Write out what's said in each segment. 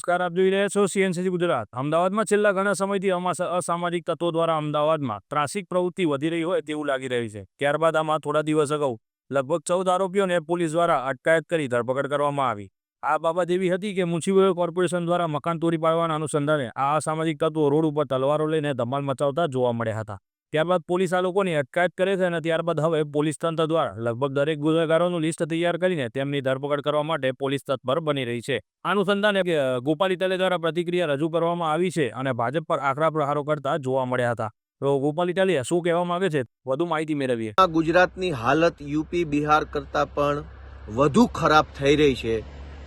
નમસ્કાર, આપ જોઈ રહ્યા છો સીએનસીસી ગુજરાત। અમદાવાદમાં છેલ્લા ઘણા સમયથી અસામાજિક તત્વો દ્વારા અમદાવાદમાં ત્રાસિક પ્રવૃત્તિ વધી રહી હોય તેવું લાગી રહ્યું છે। ત્યારબાદ આમાં થોડા દિવસ અગાઉ લગભગ 14 આરોપીઓને પોલીસ દ્વારા અટકાયત કરી ધરપકડ કરવામાં આવી। આ બાબત એવી હતી કે મ્યુનિસિપલ કોર્પોરેશન દ્વારા મકાન તોડી પાડવાના અનુસંધાને આ અસામાજિક તત્વો રોડ ઉપર તલવારો લઈને ધમાલ મચાવતા જોવા મળ્યા હતા। ત્યારબાદ પોલીસ આ લોકોની અટકાયત કરે છે અને ત્યારબાદ હવે પોલીસ તંત્ર દ્વારા લગભગ દરેક ગુનેગારોનું લિસ્ટ તૈયાર કરીને તેમની ધરપકડ કરવા માટે પોલીસ તત્પર બની રહી છે। આ અનુસંધાને ગોપાલ ઇટાલિયા દ્વારા પ્રતિક્રિયા રજૂ કરવામાં આવી છે અને ભાજપ પર આકરા પ્રહારો કરતા જોવા મળ્યા હતા। તો ગોપાલ ઇટાલિયા શું કહેવા માંગે છે, વધુ માહિતી મેળવીએ। ગુજરાતની હાલત યુપી બિહાર કરતા પણ વધુ ખરાબ થઈ રહી છે,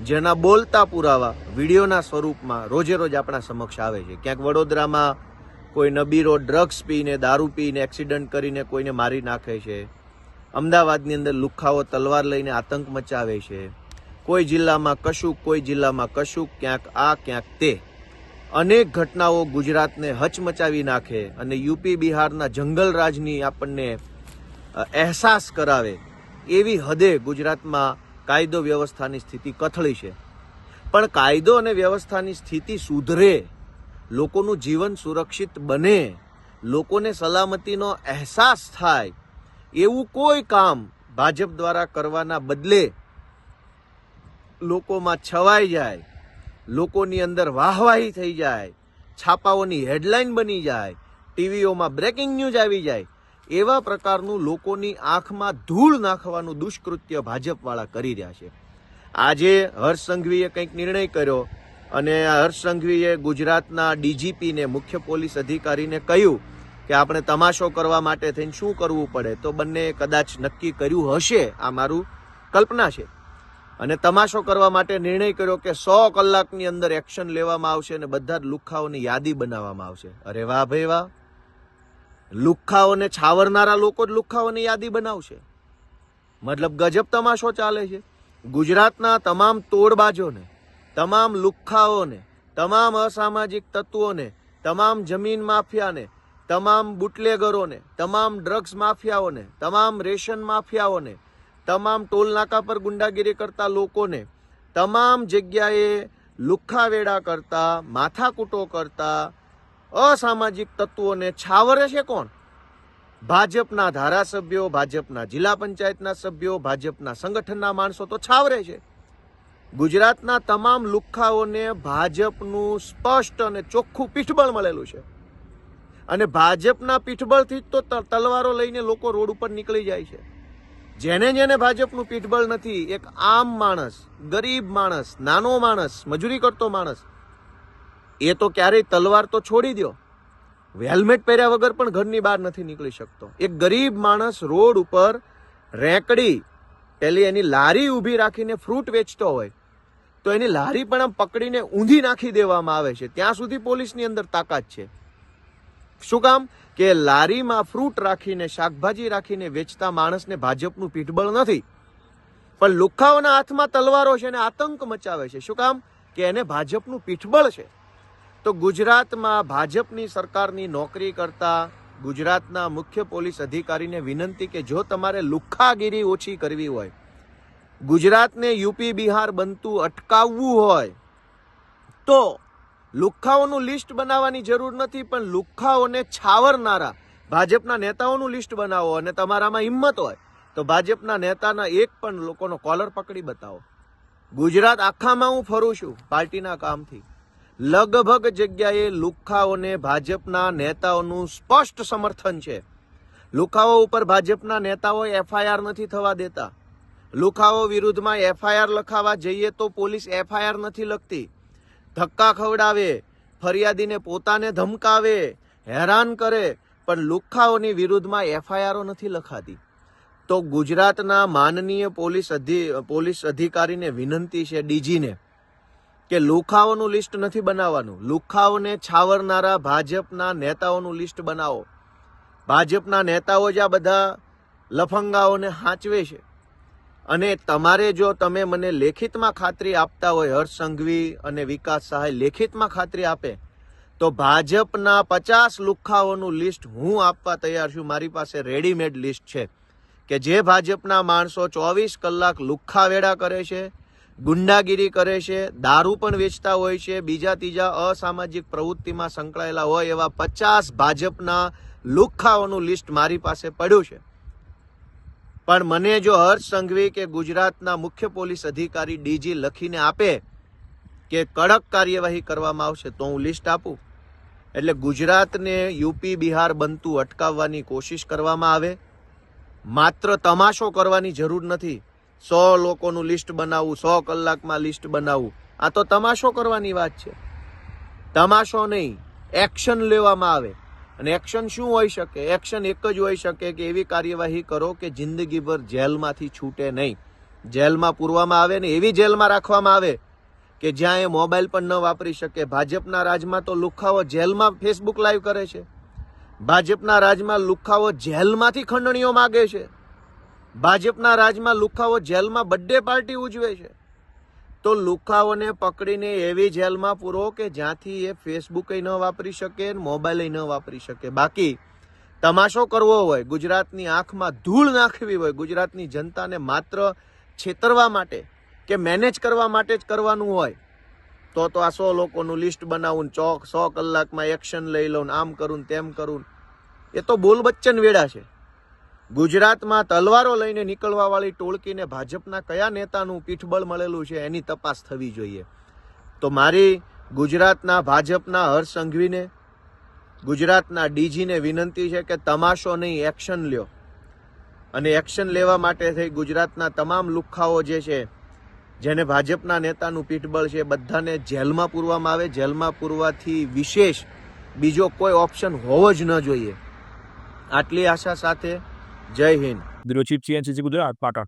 જેના બોલતા પુરાવા વિડીયોના સ્વરૂપમાં રોજે રોજ આપણા સમક્ષ આવે છે। ક્યાંક વડોદરામાં કોઈ નબીરો ડ્રગ્સ પીને દારૂ પીને એક્સિડન્ટ કરીને કોઈને મારી નાખે છે। અમદાવાદની અંદર લુખ્ખાઓ તલવાર લઈને આતંક મચાવે છે। કોઈ જિલ્લામાં કશુંક, કોઈ જિલ્લામાં કશુંક, ક્યાંક આ ક્યાંક તે અનેક ઘટનાઓ ગુજરાતને હચમચાવી નાખે અને યુપી બિહારના જંગલ રાજની આપણને અહેસાસ કરાવે એવી હદે ગુજરાતમાં કાયદો વ્યવસ્થાની સ્થિતિ કથળી છે। પણ કાયદો અને વ્યવસ્થાની સ્થિતિ સુધરે, લોકોનું જીવન સુરક્ષિત બને, લોકોને સલામતીનો અહેસાસ થાય એવું કોઈ કામ ભાજપ દ્વારા કરવાના બદલે લોકોમાં છવાઈ જાય, લોકોની અંદર વાહવાહી થઈ જાય, છાપાઓની હેડલાઇન બની જાય, ટીવીઓમાં બ્રેકિંગ ન્યૂઝ આવી જાય, એવા પ્રકારનું લોકોની આંખમાં ધૂળ નાખવાનું દુષ્કૃત્ય ભાજપવાળા કરી રહ્યા છે। આજે હર્ષ સંઘવીએ કંઈક નિર્ણય કર્યો અને હર્ષ સંઘવીએ ગુજરાતના ડીજીપીને, મુખ્ય પોલીસ અધિકારીને કહ્યું કે આપણે તમાશો કરવા માટે થઈને શું કરવું પડે, તો બંને કદાચ નક્કી કર્યું હશે, આ મારું કલ્પના છે, અને તમાશો કરવા માટે નિર્ણય કર્યો કે 100 કલાકની અંદર એક્શન લેવામાં આવશે અને બધા જ લુખ્ખાઓની યાદી બનાવવામાં આવશે। અરે વાહ ભાઈ વાહ, લુખ્ખાઓને છાવરનારા લોકો જ લુખ્ખાઓની યાદી બનાવશે, મતલબ ગજબ તમાશો ચાલે છે। ગુજરાતના તમામ તોડબાજોને, તમામ લુખ્ખાઓને, તમામ અસામાજિક તત્વોને, તમામ જમીન માફિયાને, તમામ બુટલેગરોને, તમામ ડ્રગ્સ માફિયાઓને, તમામ રેશન માફિયાઓને, તમામ ટોલ નાકા પર ગુંડાગીરી કરતા લોકોને, તમામ જગ્યાએ લુખ્ખાવેડા કરતા, માથાકૂટો કરતા અસામાજિક તત્વોને છાવરે છે કોણ? ભાજપના ધારાસભ્યો, ભાજપના જિલ્લા પંચાયતના સભ્યો, ભાજપના સંગઠનના માણસો તો છાવરે છે। ગુજરાતના તમામ લુખ્ખાઓને ભાજપનું સ્પષ્ટ અને ચોખ્ખું પીઠબળ મળેલું છે અને ભાજપના પીઠબળથી જ તો તલવારો લઈને લોકો રોડ ઉપર નીકળી જાય છે। જેને જેને ભાજપનું પીઠબળ નથી, એક આમ માણસ, ગરીબ માણસ, નાનો માણસ, મજૂરી કરતો માણસ, એ તો ક્યારેય તલવાર તો છોડી દો, હેલ્મેટ પહેર્યા વગર પણ ઘરની બહાર નથી નીકળી શકતો। એક ગરીબ માણસ રોડ ઉપર રેંકડી પેલી એની લારી ઊભી રાખીને ફ્રૂટ વેચતો હોય તો એની લારી પણ આમ પકડીને ઊંધી નાખી દેવામાં આવે છે, ત્યાં સુધી પોલીસની અંદર તાકાત છે। શું કામ? કે લારીમાં ફ્રૂટ રાખીને, શાકભાજી રાખીને વેચતા માણસને ભાજપનું પીઠબળ નથી, પણ લુખ્ખાઓના હાથમાં તલવારો છે અને આતંક મચાવે છે। શું કામ? કે એને ભાજપનું પીઠબળ છે। તો ગુજરાતમાં ભાજપની સરકારની નોકરી કરતા ગુજરાતના મુખ્ય પોલીસ અધિકારીને વિનંતી કે જો તમારે લુખ્ખાગીરી ઓછી કરવી હોય, ગુજરાતને યુપી બિહાર બનતું અટકાવવું હોય, તો લુખ્ખાઓનું લિસ્ટ બનાવવાની જરૂર નથી, પણ લુખ્ખાઓને છાવરનારા ભાજપના નેતાઓનું લિસ્ટ બનાવો અને તમારામાં હિંમત હોય તો ભાજપના નેતાના એક પણ લોકોનો કોલર પકડી બતાવો। ગુજરાત આખામાં હું ફરું છું પાર્ટીના કામથી, લગભગ જગ્યાએ લુખ્ખાઓને ભાજપના નેતાઓનું સ્પષ્ટ સમર્થન છે। લુખ્ખાઓ ઉપર ભાજપના નેતાઓ એફઆઈઆર નથી થવા દેતા। લુખ્ખાઓ વિરુદ્ધમાં એફઆઈઆર લખાવા જઈએ તો પોલીસ એફઆઈઆર નથી લખતી, ધક્કા ખવડાવે, ફરિયાદીને પોતાને ધમકાવે, હેરાન કરે, પણ લુખ્ખાઓની વિરુદ્ધમાં એફઆઈઆરો નથી લખાતી। તો ગુજરાતના માનનીય પોલીસ અધિકારીને વિનંતી છે, ડીજીને, કે લુખ્ખાઓનું લિસ્ટ નથી બનાવવાનું, લુખ્ખાઓને છાવરનારા ભાજપના નેતાઓનું લિસ્ટ બનાવો। ભાજપના નેતાઓ જ આ બધા લફંગાઓને હાંચવે છે અને તમારે જો તમે મને લેખિતમાં ખાતરી આપતા હોય, હર્ષ સંઘવી અને વિકાસ સહાય લેખિતમાં ખાતરી આપે તો ભાજપના 50 લુખ્ખાઓનું લિસ્ટ હું આપવા તૈયાર છું। મારી પાસે રેડીમેડ લિસ્ટ છે કે જે ભાજપના માણસો 24 કલાક લુખ્ખાવેડા કરે છે, ગુંડાગીરી કરે છે, દારૂ પણ વેચતા હોય છે, બીજા ત્રીજા અસામાજિક પ્રવૃત્તિમાં સંકળાયેલા હોય એવા 50 ભાજપના લુખ્ખાઓનું લિસ્ટ મારી પાસે પડ્યું છે. પણ મને જો હર્ષ સંઘવી કે ગુજરાતના મુખ્ય પોલીસ અધિકારી ડીજી લખીને આપે કે કડક કાર્યવાહી કરવામાં આવશે તો હું લિસ્ટ આપું. એટલે ગુજરાતને યુપી બિહાર બનતું અટકાવવાની કોશિશ કરવામાં આવે. માત્ર તમાશો કરવાની જરૂર નથી. 100 લોકોનું લિસ્ટ બનાવવું, 100 કલાકમાં લિસ્ટ બનાવવું, આ તો તમાશો કરવાની વાત છે. તમાશો નહીં, એક્શન લેવામાં આવે. અને એક્શન શું હોઈ શકે? એક્શન એક જ હોઈ શકે કે એવી કાર્યવાહી કરો કે જિંદગીભર જેલમાંથી છૂટે નહીં. જેલમાં પૂરવામાં આવે ને એવી જેલમાં રાખવામાં આવે કે જ્યાં એ મોબાઈલ પણ ન વાપરી શકે. ભાજપના રાજમાં તો લુખ્ખાઓ જેલમાં ફેસબુક લાઈવ કરે છે. ભાજપના રાજમાં લુખ્ખાઓ જેલમાંથી ખંડણીઓ માગે છે. ભાજપના રાજમાં લુખ્ખાઓ જેલમાં બર્થડે પાર્ટી ઉજવે છે. તો લુખ્ખાઓને પકડીને એવી જેલમાં પૂરો કે જ્યાંથી એ ફેસબુક ન વાપરી શકે, મોબાઈલ ન વાપરી શકે. બાકી તમાશો કરવો હોય, ગુજરાતની આંખમાં ધૂળ નાખવી હોય, ગુજરાતની જનતાને માત્ર છેતરવા માટે કે મેનેજ કરવા માટે જ કરવાનું હોય તો આ 100 લોકોનું લિસ્ટ બનાવું, 100 કલાકમાં એક્શન લઈ લઉં, આમ કરું તેમ કરું, એ તો બોલ બચ્ચન વેડા છે. ગુજરાતમાં તલવારો લઈને નીકળવા વાળી ટોળકીને ભાજપના કયા નેતાનું પીઠબળ મળેલું છે એની તપાસ થવી જોઈએ. તો મારી ગુજરાતના ભાજપના હર્ષ સંઘવીને, ગુજરાતના ડીજીને વિનંતી છે કે તમાશો નહીં, એક્શન લ્યો. અને એક્શન લેવા માટે થઈ ગુજરાતના તમામ લુખ્ખાઓ જે છે, જેને ભાજપના નેતાનું પીઠબળ છે, બધાને જેલમાં પૂરવામાં આવે. જેલમાં પૂરવાથી વિશેષ બીજો કોઈ ઓપ્શન હોવો જ ન જોઈએ. આટલી આશા સાથે જય Hind. Bureau chief CNCC Gujarat, Patan.